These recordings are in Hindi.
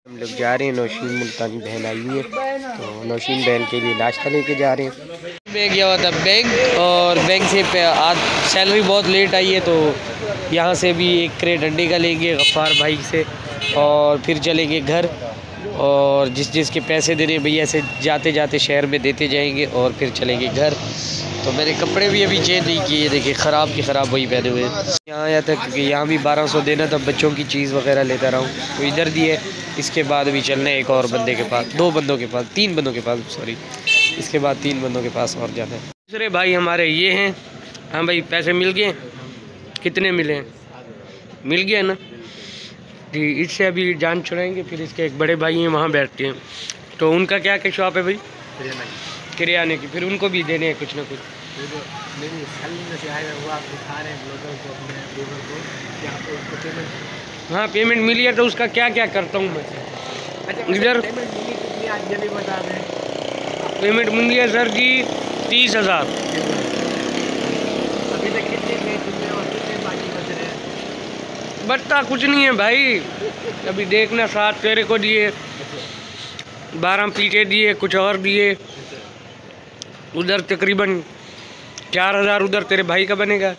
हम लोग जा रहे हैं, नौशीन मुल्तानी बहन आई हुई है तो नौशीन बहन के लिए नाश्ता लेके जा रहे हैं। मैं गया हुआ था बैंक और बैंक से आज सैलरी बहुत लेट आई है तो यहाँ से भी एक क्रेट अंडे का लेंगे गफ़ार भाई से और फिर चलेंगे घर और जिसके पैसे देने भैया से जाते जाते शहर में देते जाएंगे और फिर चलेंगे घर। तो मैंने कपड़े भी अभी चेंज नहीं किए, देखिए ख़राब की ख़राब वही पहने हुए यहाँ आया था क्योंकि यहाँ भी 1200 देना था, बच्चों की चीज़ वगैरह लेता रहा हूँ तो इधर दिए। इसके बाद भी चलना है एक और बंदे के पास, 2 बंदों के पास, 3 बंदों के पास सॉरी, इसके बाद 3 बंदों के पास और जाना है। दूसरे भाई हमारे ये हैं। हाँ भाई पैसे मिल गए? कितने मिले? मिल गया ना जी। इससे अभी जान छुड़ाएंगे, फिर इसके एक बड़े भाई हैं वहाँ बैठते हैं तो उनका क्या क्या शॉप है भाई? किराने की, फिर उनको भी देने हैं कुछ ना कुछ। हाँ पेमेंट मिली है तो उसका क्या क्या करता हूँ मैं इधर। पेमेंट मिली है सर जी 30,000। बचता कुछ नहीं है भाई, अभी देखना 7 तेरे को दिए, 12 पीछे दिए, कुछ और दिए, उधर तकरीबन 4,000 उधर तेरे भाई का बनेगा,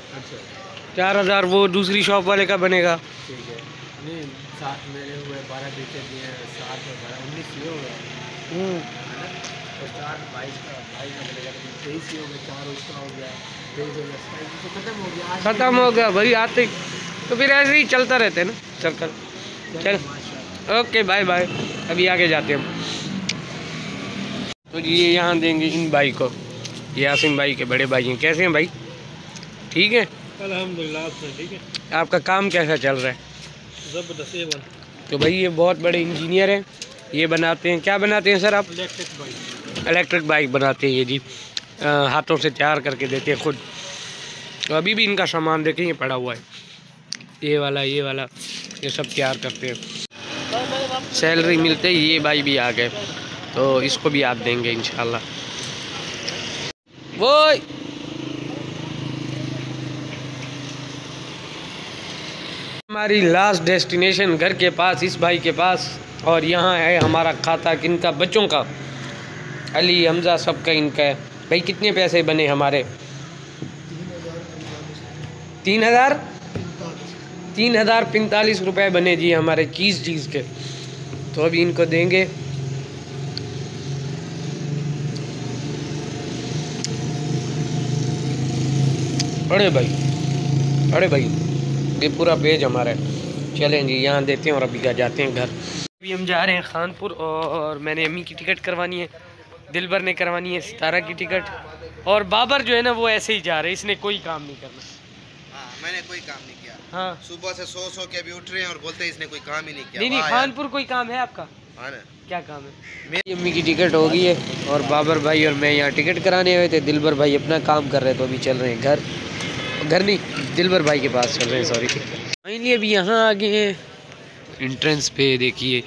4,000 वो दूसरी शॉप वाले का बनेगा। ठीक है, नहीं 7 मेरे हुए, 12 पीछे दिए, 7 और 12 19 हो गए और 4 22 का भाई का बनेगा, 23 हो गए, 4 उसका हो गया, 23 हो गया, तो खत्म हो गया भाई आते। तो फिर ऐसे ही चलता रहते हैं ना सर्कल। चल ओके बाय बाय, अभी आगे जाते हैं हम। तो ये यहाँ देंगे इन भाई को, ये आसिम भाई के बड़े भाई हैं। कैसे हैं भाई? ठीक है अल्हम्दुलिल्लाह। ठीक है, आपका काम कैसा चल रहा है? ज़बरदस्त। तो भाई ये बहुत बड़े इंजीनियर हैं, ये बनाते हैं, क्या बनाते हैं सर आप? इलेक्ट्रिक बाइक बनाते हैं ये जी, हाथों से तैयार करके देते हैं खुद। तो अभी भी इनका सामान देखें ये पड़ा हुआ है, ये वाला ये सब तैयार करते हैं। सैलरी मिलते ही ये भाई भी आ गए तो इसको भी आप देंगे इंशाल्लाह। वो हमारी लास्ट डेस्टिनेशन घर के पास, इस भाई के पास, और यहाँ है हमारा खाता किनका? बच्चों का, अली हमज़ा सबका इनका है। भाई कितने पैसे बने हमारे? 3,045 रुपये बने जी हमारे चीज़ के। तो अभी इनको देंगे। अरे भाई ये पूरा पेज हमारा है। चलें जी यहाँ देते हैं और अभी जाते हैं घर। अभी हम जा रहे हैं खानपुर और मैंने अम्मी की टिकट करवानी है, दिलबर ने करवानी है सितारा की टिकट, और बाबर जो है ना वो ऐसे ही जा रहे हैं, इसने कोई काम नहीं करना। हाँ, मैंने कोई काम नहीं किया। हाँ सुबह से सो के अभी उठ रहे हैं और बोलते हैं इसने कोई काम ही नहीं किया। नहीं खानपुर कोई काम है आपका? हाँ ना, क्या काम है? मेरी अम्मी की टिकट हो गई है और बाबर भाई और मैं यहाँ टिकट कराने आए थे। दिलबर भाई अपना काम कर रहे तो अभी चल रहे हैं घर नहीं, दिलबर भाई के पास चल रहे हैं, सॉरी। फाइनली अभी यहाँ आ गए हैं एंट्रेंस पे, देखिए,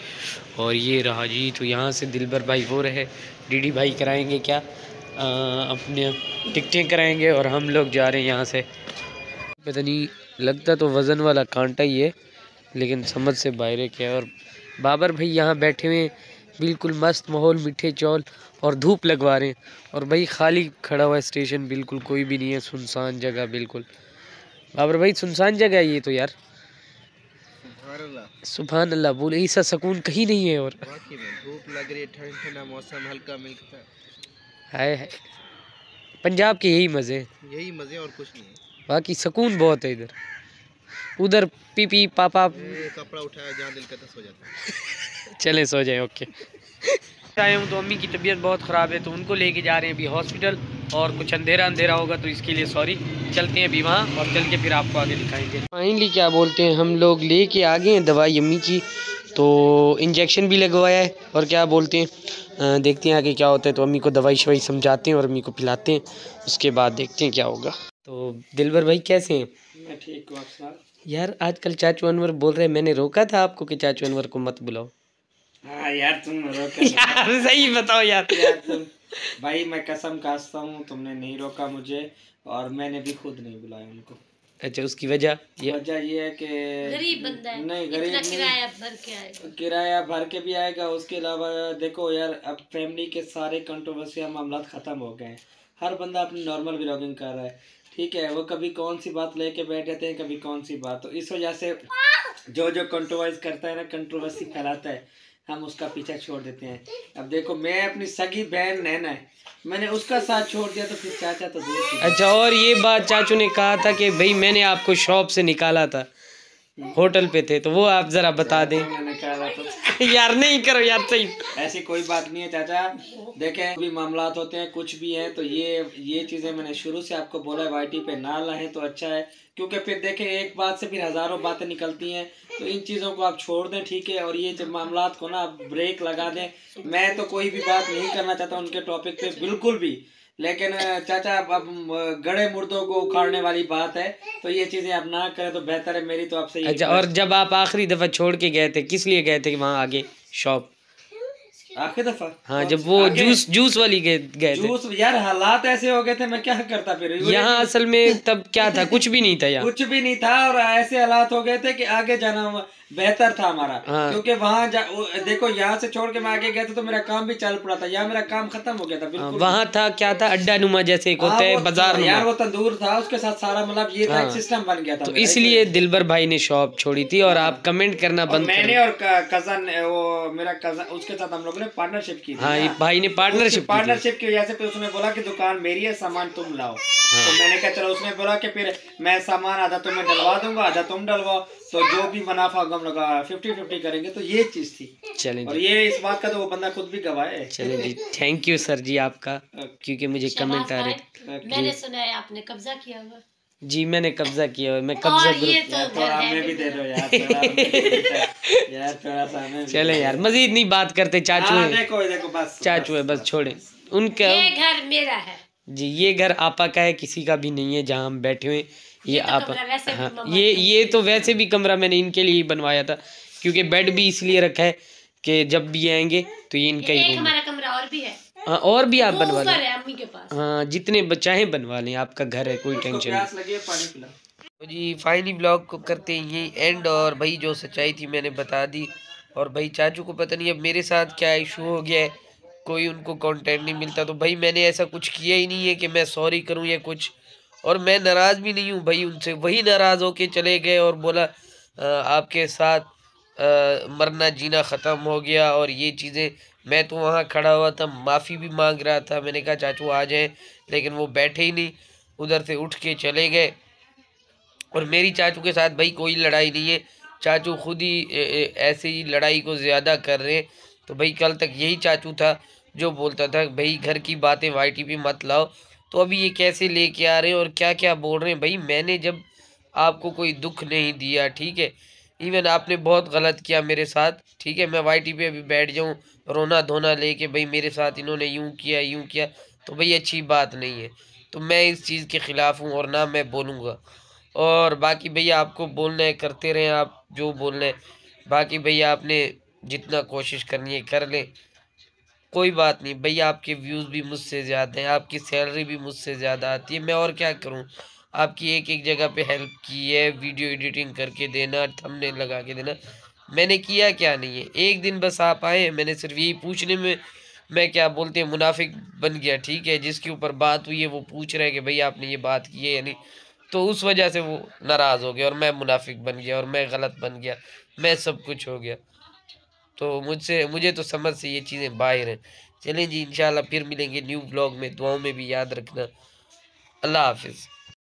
और ये रहा जी। तो यहाँ से दिलबर भाई वो रहे, डीडी भाई कराएंगे क्या अपने टिकटें कराएंगे और हम लोग जा रहे हैं यहाँ से। पता नहीं, लगता तो वज़न वाला कांटा ही है लेकिन समझ से बाहर है क्या। और बाबर भाई यहाँ बैठे हुए, बिल्कुल मस्त माहौल, मीठे चौल और धूप लगवा रहे हैं। और भाई खाली खड़ा हुआ है स्टेशन, बिल्कुल कोई भी नहीं है, सुनसान जगह बिल्कुल। बाबर भाई सुनसान जगह है ये तो यार, सुभान अल्लाह बोले, ऐसा सुकून कहीं नहीं है। और धूप लग रही है, ठंडा मौसम, हल्का मिलता है पंजाब के यही मज़े और कुछ नहीं है। बाकी सुकून बहुत है इधर, उधर पी पापा कपड़ा उठाया जहाँ दिल करता सो जाता। चले सो जाए ओके। आए हूँ तो अम्मी की तबीयत बहुत ख़राब है तो उनको लेके जा रहे हैं अभी हॉस्पिटल, और कुछ अंधेरा होगा तो इसके लिए सॉरी। चलते हैं अभी वहाँ और चल के फिर आपको आगे दिखाएंगे। फाइनली क्या बोलते हैं, हम लोग लेके आ गए हैं दवाई अम्मी की, तो इंजेक्शन भी लगवाया है और क्या बोलते हैं देखते हैं आगे क्या होता है। तो अम्मी को दवाई शवाई समझाते हैं और अम्मी को पिलाते हैं, उसके बाद देखते हैं क्या होगा। तो दिलबर भाई कैसे हैं? मैं ठीक हूँ यार आजकल चाचू अनवर बोल रहे हैं, मैंने रोका था आपको कि चाचू अनवर को मत बुलाओ। हाँ यार तुम रोका यार सही बताओ यार तुम भाई, मैं कसम खास्ता हूँ तुमने नहीं रोका मुझे, और मैंने भी खुद नहीं बुलाया उनको। अच्छा, उसकी वजह वजह ये है कि गरीब बंदा है, नहीं इतना गरीब किराया भर के आएगा। किराया भर के भी आएगा। उसके अलावा देखो यार, अब फैमिली के सारे कंट्रोवर्शियल मामला ख़त्म हो गए हैं। हर बंदा अपनी नॉर्मल व्लॉगिंग कर रहा है, ठीक है। वो कभी कौन सी बात लेके बैठ जाते हैं, कभी कौन सी बात। तो इस वजह से जो जो कंट्रोवर्स करता है ना, कंट्रोवर्सी फैलाता है, हम उसका पीछा छोड़ देते हैं। अब देखो, मैं अपनी सगी बहन नैना है, मैंने उसका साथ छोड़ दिया, तो फिर चाचा तो दूर की। अच्छा, और ये बात चाचू ने कहा था कि भाई मैंने आपको शॉप से निकाला था, होटल पे थे, तो वो आप जरा बता दें। मैंने कहा था यार नहीं करो यार, सही। ऐसी कोई बात नहीं है चाचा। देखें, भी मामलात होते हैं, कुछ भी है, तो ये चीज़ें मैंने शुरू से आपको बोला है, वाईटी पे ना लाएं तो अच्छा है। क्योंकि फिर देखें, एक बात से फिर हज़ारों बातें निकलती हैं, तो इन चीज़ों को आप छोड़ दें, ठीक है। और ये जब मामलात को ना आप ब्रेक लगा दें। मैं तो कोई भी बात नहीं करना चाहता उनके टॉपिक पे, बिल्कुल भी। लेकिन चाचा, अब गड़े मुर्दों को उखाड़ने वाली बात है, तो ये चीज़ें आप ना करें तो बेहतर है। मेरी तो आपसे अच्छा, और जब आप आखिरी दफ़ा छोड़ के गए थे, किस लिए गए थे वहाँ आगे शॉप? आखिरी दफा, हाँ, जब वो जूस वाली गए थे। जूस यार, हालात ऐसे हो गए थे, मैं क्या करता फिर। यहाँ असल में तब क्या था, कुछ भी नहीं था यहाँ, कुछ भी नहीं था। और ऐसे हालात हो गए थे कि आगे जाना बेहतर था हमारा। हाँ। क्योंकि वहाँ देखो, यहाँ से छोड़ के मैं आगे गया था तो मेरा काम भी चल पड़ा था, यहाँ मेरा काम खत्म हो गया था बिल्कुल। वहाँ था क्या था, अड्डा नुमा जैसे एक होता है, बाजार नुमा। यार वो तंदूर था, उसके साथ सारा मतलब ये था, एक सिस्टम बन गया था। तो इसलिए दिलबर भाई ने शॉप छोड़ी थी, और आप कमेंट करना बंद कर। मैंने और कजन, वो मेरा कजन, उसके साथ हम लोगों ने पार्टनरशिप की थी। हाँ, ये भाई ने पार्टनरशिप की वजह से फिर उसने बोला कि दुकान मेरी है, सामान तुम लाओ। तो मैंने कहा चलो। उसने बोला कि फिर मैं सामान आधा तुम्हें डलवा दूंगा, आधा तुम डलवाओ, तो जो भी मुनाफा होगा हम लोग 50-50 करेंगे। तो ये चीज थी। चलें और ये इस बात का तो वो बंदा खुद भी गवाह है। चलें जी, थैंक यू सर जी आपका, क्योंकि मुझे कमेंट आ रहे थे। मैंने सुना है आपने कब्जा किया हुआ। जी, मैंने कब्जा किया, मैं कब्जा और ये ग्रुप। तो घर है। भी दे दो यार, यार थोड़ा सा हमें भी। चले यार, मजीद नहीं बात करते, चाचू हाँ, है, देखो देखो, बस चाचू है, बस छोड़े उनका। ये घर मेरा है जी, ये घर आपा का है, किसी का भी नहीं है जहाँ हम बैठे हुए। ये तो आप, कमरा वैसे भी हाँ, मम्मा ये तो वैसे भी कमरा मैंने इनके लिए ही बनवाया था, क्योंकि बेड भी इसलिए रखा है कि जब भी आएंगे तो ये इनका ही एक रूम। हमारा कमरा और भी है, हाँ, और भी आप वो बनवा ऊपर लें। है अम्मी के पास। हाँ, जितने चाहें बनवा लें, आपका घर है, कोई टेंशन नहीं। प्यास लगी है, पानी पिला। तो जी, फाइनली ब्लॉग को करते हैं यही एंड। और भाई जो सच्चाई थी मैंने बता दी। और भाई चाचू को पता नहीं अब मेरे साथ क्या इशू हो गया है, कोई उनको कंटेंट नहीं मिलता। तो भाई मैंने ऐसा कुछ किया ही नहीं है कि मैं सॉरी करूं या कुछ, और मैं नाराज़ भी नहीं हूं भाई उनसे। वही नाराज़ होके चले गए और बोला आपके साथ मरना जीना ख़त्म हो गया और ये चीज़ें। मैं तो वहाँ खड़ा हुआ था, माफ़ी भी मांग रहा था। मैंने कहा चाचू आ जाएं, लेकिन वो बैठे ही नहीं, उधर से उठ के चले गए। और मेरी चाचू के साथ भाई कोई लड़ाई नहीं है, चाचू खुद ही ऐसे ही लड़ाई को ज़्यादा कर रहे हैं। तो भाई कल तक यही चाचू था जो बोलता था भाई घर की बातें वाईटी पे मत लाओ। तो अभी ये कैसे लेके आ रहे हैं और क्या क्या बोल रहे हैं। भाई मैंने जब आपको कोई दुख नहीं दिया, ठीक है, इवन आपने बहुत गलत किया मेरे साथ, ठीक है, मैं वाईटी पे अभी बैठ जाऊँ रोना धोना लेके भाई मेरे साथ इन्होंने यूँ किया, तो भाई अच्छी बात नहीं है। तो मैं इस चीज़ के ख़िलाफ़ हूँ और ना मैं बोलूँगा। और बाकी भैया आपको बोलना है करते रहें आप जो बोलना है। बाकी भैया आपने जितना कोशिश करनी है कर लें, कोई बात नहीं भैया। आपके व्यूज़ भी मुझसे ज़्यादा हैं, आपकी सैलरी भी मुझसे ज़्यादा आती है, मैं और क्या करूं। आपकी एक एक जगह पे हेल्प की है, वीडियो एडिटिंग करके देना, थंबनेल लगा के देना, मैंने किया क्या नहीं है। एक दिन बस आप आए, मैंने सिर्फ यही पूछने में मैं क्या बोलते हैं मुनाफिक बन गया, ठीक है। जिसके ऊपर बात हुई है वो पूछ रहा है कि भैया आपने ये बात की है या नहीं, तो उस वजह से वो नाराज़ हो गया और मैं मुनाफिक बन गया और मैं गलत बन गया, मैं सब कुछ हो गया। तो मुझे तो समझ से ये चीज़ें बाहर हैं। चलें जी, इंशाल्लाह फिर मिलेंगे न्यू ब्लॉग में। दुआओं में भी याद रखना। अल्लाह हाफिज़।